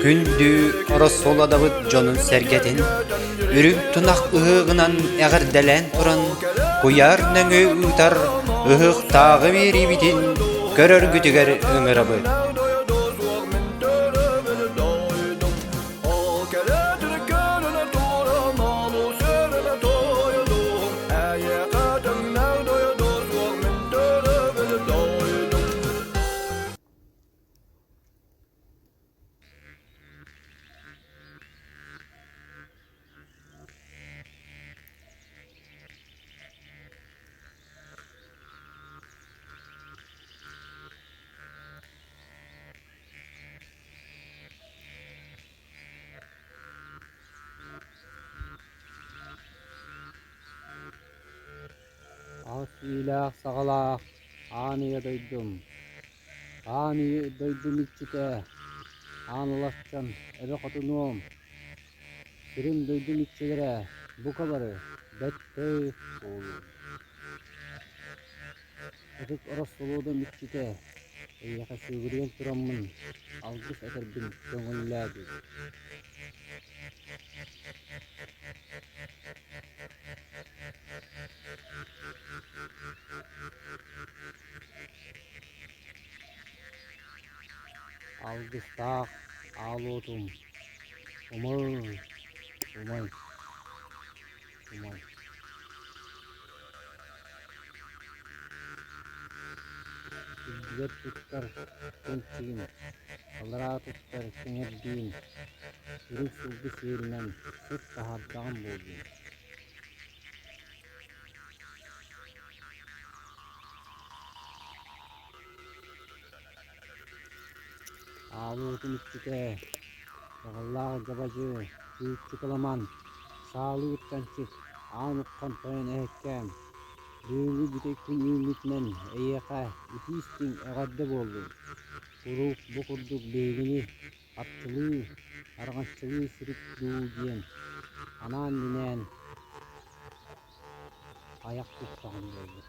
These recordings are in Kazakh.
Күндү Ороссолуодабыт дьонун сэргэтин үрүҥ-тунах ыһыагынан эҕэрдэлээн туран куяр нөҥө ыытар ыһыахттааҕы биэриибитин көрөргүтүгэр ыҥырабыт. Ыьыах сагалаах aanıya doydum. Aanıya doydum içite. Aanılaşcan ebe kotunuğum. Sirim doydum iççilere. Bu kadarı. Bettey oğlum. Ötük Ороссолуодам içite. Ыйыах'a sığırıyan turamın. Algıs eterbin köngülläädi. Algıstağ ağlıyordum. Umay. İzzet tutar kençigin. Alara tutar keňerdiğin. Ürük sulgu seyirinden sırt tahaddağın boldu. Ağlıyordum içite. Sağallağı cabacı. Büyükçü kalaman. Sağlı ütkançık. Ağınıkkan toyan ehekkem. Büyülü bütek gün ümitinen Ыйыах'a ütistin eğэрdэ boldu. Kurup bu kurduk beygini atçılığı, arğanççılığı sürüp duğu diyen anan dinen ayak tutsağın boldu.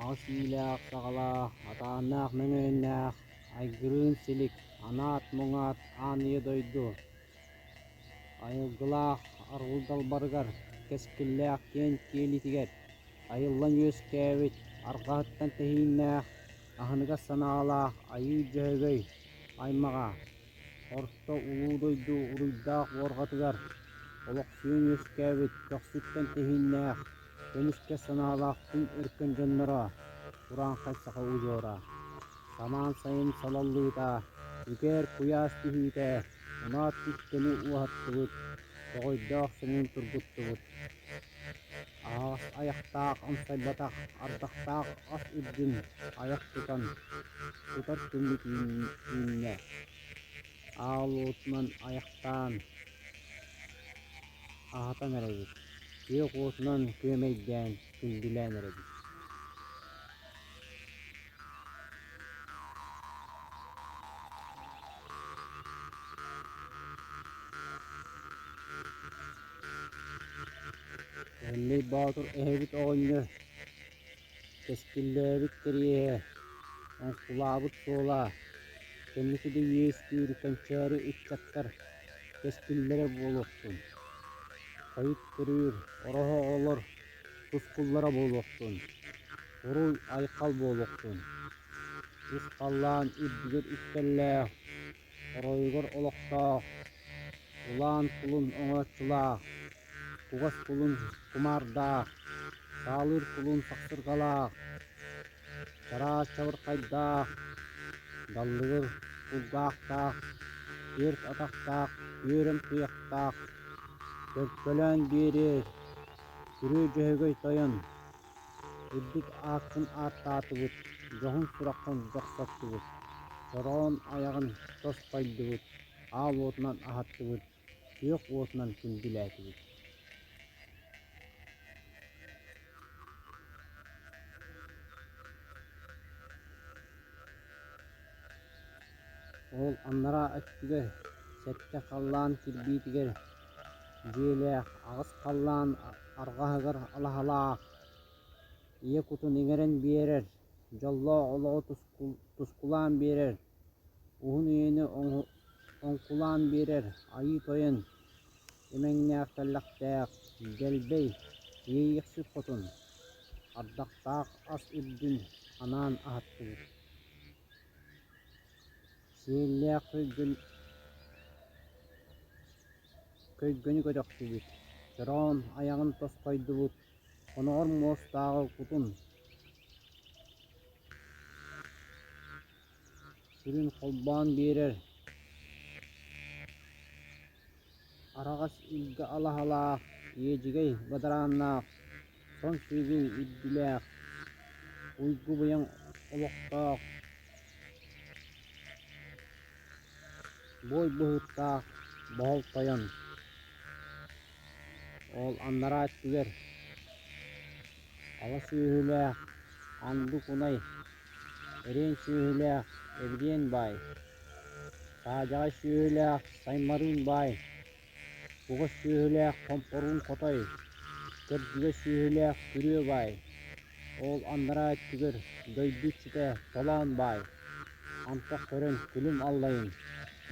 Ağız iyileğ sağalağı, atağınaq möngönnaq, aygırın silik, anat muңat aanıya doydu. Ayılgılaq, arğıldal bargar, keskilleq ken kelitiger. Ayıllan yüz käbit, arqahattan tehinnaq, ahыныga sanağalaq, ayı jöhögöy, aymağa. Orta ulu doydu, uruydaq borgatıgar. Oloqsuyun yüz käbit, joqsütten tehinnaq, dönüşke sanağalaq tüm ürkön jonnora. Turan kaçsaqa ujora. Saman sayın salallıta, üger kuyas tühüte, unat tükkeni uhattıbıt, toğoydaq senin turguttubut. Ağız ayaktaq, ansaybataq, ardaqtaq, as ürdün, ayak tutan, tutar kümmük inne. Ağıl otman ayaktan, ahatan erebit. Yok otman kömeyden, kündülen erebit. Elli batur ehebit oğunlu, keskillebit teriye, onsulabıt sola, kendisi de yeskür, kançarı iççattar, keskillere boluktun. Kayıt kırır, oraha olur, kuskullara boluktun. Kuruy aykal boluktun. Iskallan üddügür üttelle, oroygor oloqtaq, ulan kulun oңatçılaq. Kugas kulun kumardaq, sağlır kulun saksırgalaq, çara çavır kaydaq, dallıgır kulgaqtaq, ert ataqtaq, yörem tuyaqtaq, körkölön birir, sürü jöhögöy toyun, üddük aksın artatıbıt, johun suraqın joqsattıbıt, çoroğun ayağın tospaydıbıt, al otman ahattıbıt, yok otman kündülätibıt. Ol anlara öttüge, sette kallan kirbitiger, jeleq, ağız kallan argahıgar alahalaq, ие кутун иңерен биэрер, жоллоо олоо тускулаан биэрер, уһун үйөнү оңкулаан биэрер, айы тойын, эмеңнээк таллактаак, делбей, ыйыах сыппотун, ардактаак ас үрдүн анаан ааттыбыт. Сиэллээк көйгөнү көдөктүбүт, төрөөн аяғын тоскойдубут, оноор моостаагы кутун, сүрүн холбоон биэрер, арагас илге алахалаах, иежигей бадарааннаах, сон сүүгүй үрдүлээх, уйгу быйаң олохтоох, бой быһыттаах, боол тойон, ол аннарааттыгэр, ала сүүһүлээх, анду кунай, эрээн сүүһүлээх, эбириэн бай, саажаҕай сүүһүлээх, саймарыын бай, бугас сүүһүлээх, компоруун хотой, көрдүгө сүүһүлээх, күрүө бай, ол аннарааттыгэр, дойду чүтэ, толоон бай, антах көрөн күлүм аллайын,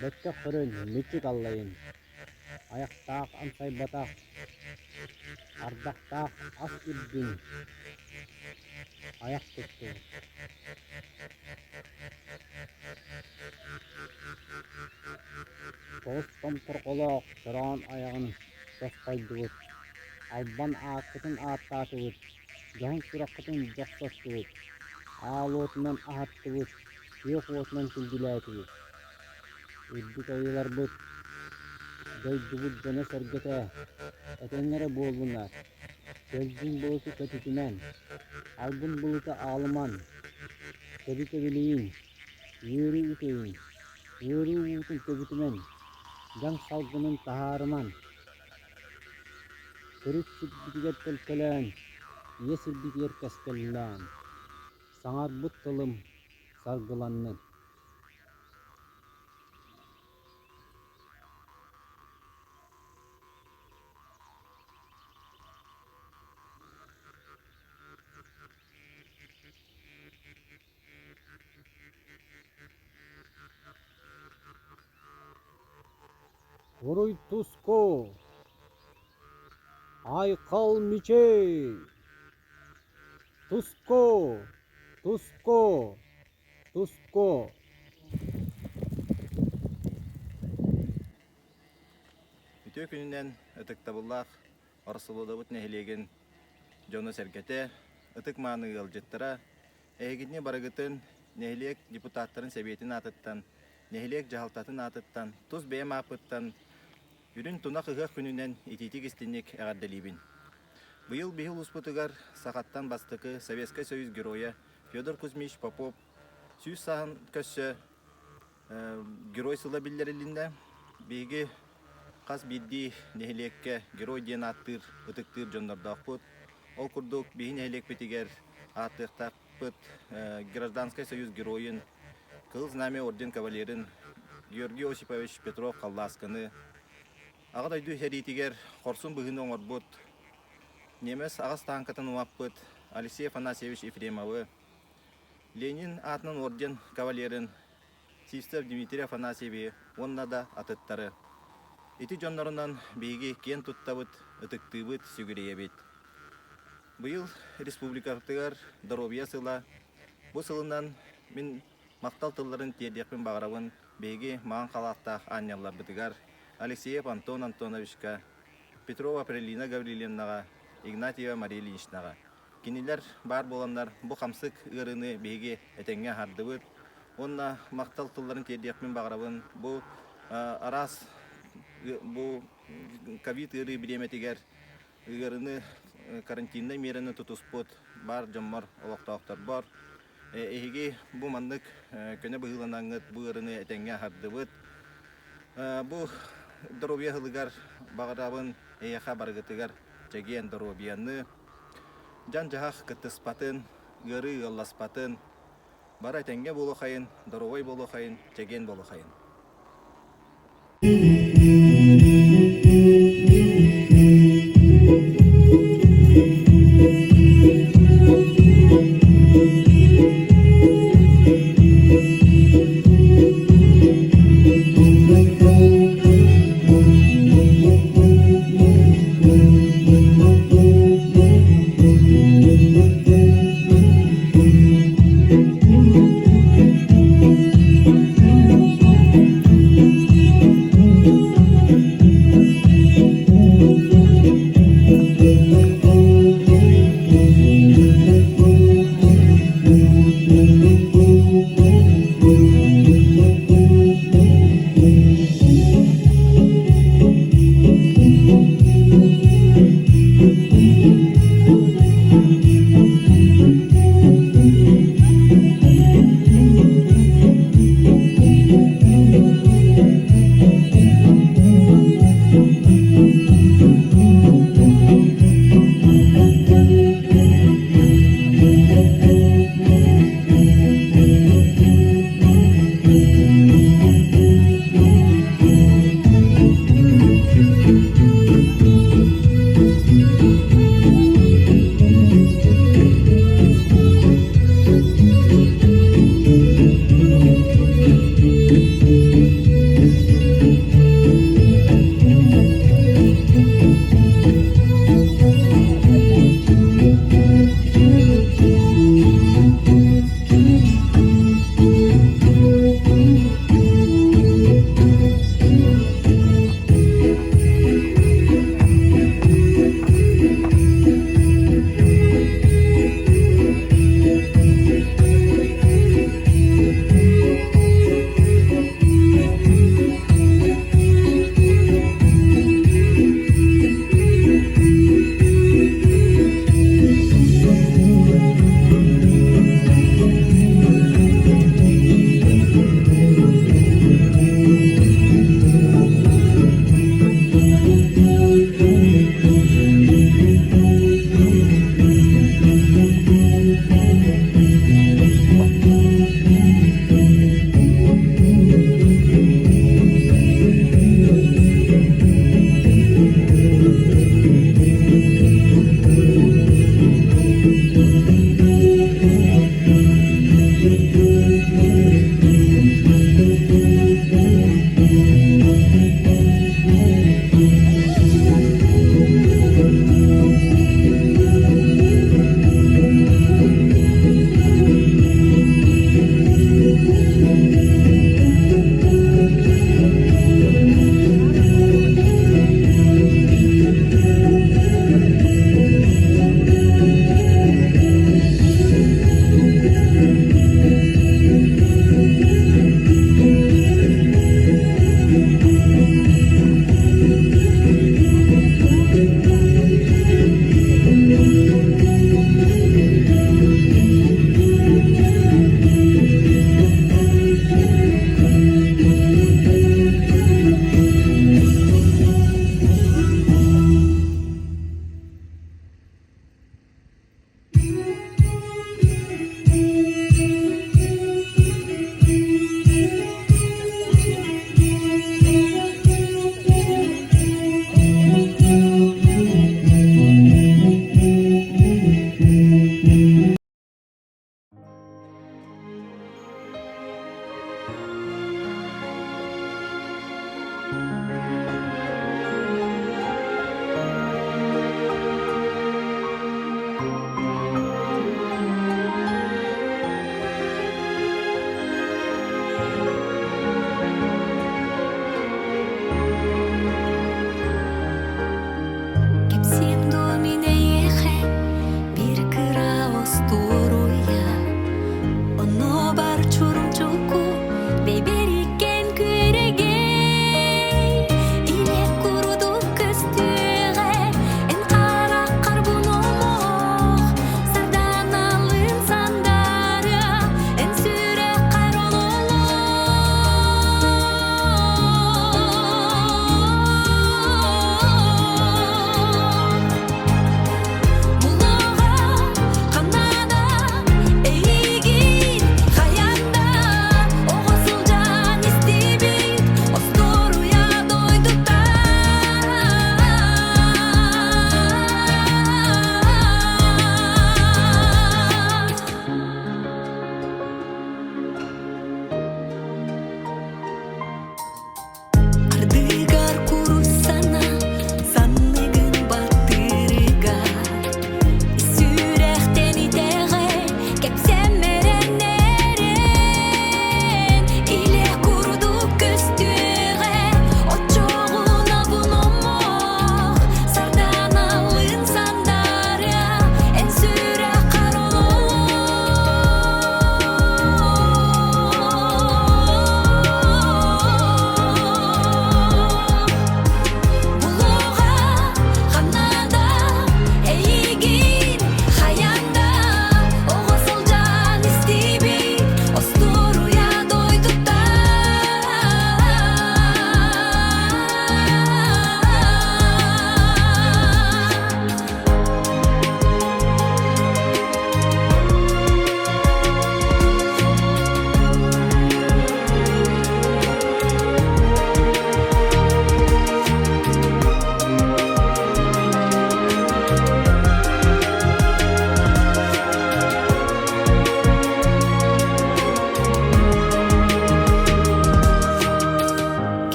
бөттөх көрөн мүчүк аллайын, аяктаах ансайбатах, ардактаах ас үрдүн, аяк тутту. Тоос томторголоох, төрөөн аягын тоскойдубут, албан аакытын ааттаатыбыт, жоон сураккытын жоксоттубут, аалуотунан ааттыбыт, сүйөк уотунан күлдүлээтибит. Үрдүк айыларбыт, дойдубут жана сэргэтэ, этеңнере буолунар, көлдүн булыты көтүтүнен, албын булыты аалыман, көбү-көбүлийин, үөрү үтейин, үөрү уутун көбүтүмен, жан салгынын тахаарыман, көрүк сирбитигер төлкөлөөн, ие сирбитигер кескеллээн, саңарбыт тылым саргыланны. Уруй туско, айкал мичей, туско, туско, туско. Үтө күнүнен ытыктабыллаах Ороссолуодабыт нехилеген дьону сэргэтэ ытык мааны ылжыттара ээгидне барыгытын нехилек депутаттарын себетин атыттан, нехилек жахалтатын атыттан, тус бэм апыттан үрүҥ-тунах ыһыах күнүнен ититик истинник эҕэрдэлээн. Быйыл бихил успутугар сахаттан бастыкы Советский Союз героя Федор Кузьмич Попов сүүс сахан көссө герой сыла биллерилинде биги кас бидди нехилекке герой диэн аттыр ытыктыр дьоннордоохпут. Ол курдук биги нехилек битигер аттыктакпыт Гражданский Союз героин, Кыл знамя орден кавалерин Георгий Осипович Петров Халласканы, Ағадайду херитигер Хорсун быгын оңорбут, немес ағас танкатын уаппыт Алексей Афанасьевич Ефремовы, Ленин атынан орден кавалерин Сивстев Дмитрий Афанасьевич, онна да атыттары. Ити жоннорунан бейги кен туттабыт, ытыктыбыт, сүгірейебит. Быйыл республикатыгар здоровье сыла, бу сылынан мен мақтал тылларын тердекпен бағырабын бейги маған қалақтақ анялар бытыгар Алексеев Антон Антоновичка, Петрова Прелина Гаврилевнаға, Игнатьева Мария Ильиничнаға. Кенелер бар боландар бұ қамсық ырыны бейге әтенге хардыбыт. Онна мақтал тылларын тердекпен бағырабын бұ арас бұ ковид ыры биреметигер ырыны карантинный мерені тұтуспыт бар жоммар олықтауқтар бар. Эһиги бу мандык көне быһыланаңыт бу ырыны этеңге хардыбыт. Бу здоровье хылыгар багырабын эяха баргытыгар жеген здоровьяны жан жахах кытыспатын, ыры ылласпатын, бара этеңге болухайын, здоровой болухайын, жеген болухайын.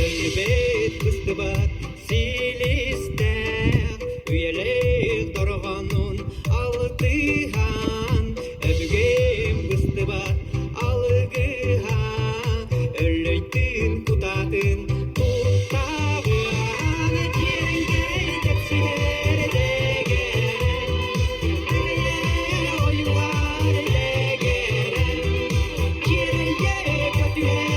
Өлбет кыстыбат силистер, үйелек торғанын алтыхан, өбігем кыстыбат алығыха, өллөйтін кутатын туттағыан, терінге тепсер дегерен, ойуар дегерен, терінге көтүер